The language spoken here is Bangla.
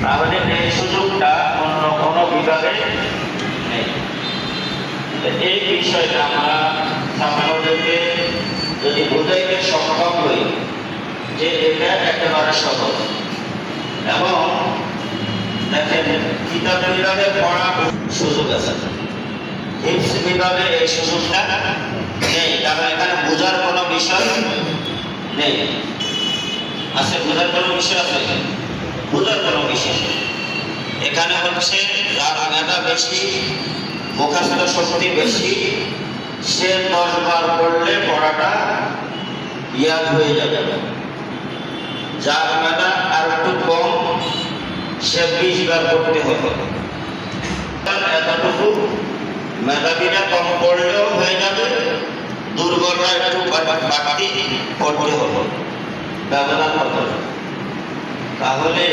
তাহলে এই সুযোগটা অন্য কোনো বিভাগে নেই। এই বিষয়টা আমরা ছাত্রদেরকে যদি বুঝাইতে সক্ষম হই যে এটা একেবারে সহজ, এবং দেখেন কিতাব বিভাগে পড়ার সুযোগ আছে, হিফজ বিভাগে এই সুযোগটা নেই, কারণ এখানে বোঝার কোনো বিষয় নেই। আছে বোঝার কোনো বিষয় আছে? বোঝার কোনো বিষয় নেই। এখানে হচ্ছে যার মেধা বেশি, মুখস্থ শক্তি বেশি, সে 10 বার পড়লে পড়াটা ইয়াদ হয়ে যাবে। যার মেধা আর একটু কম, সে 20 বার পড়তে হবে। এতটুকু মেধাবীরা কম পড়লেও হয়ে যাবে, দুর্বলরা একটু বাড়তি পড়তে হবে, ব্যবধান হতে হবে। তাহলে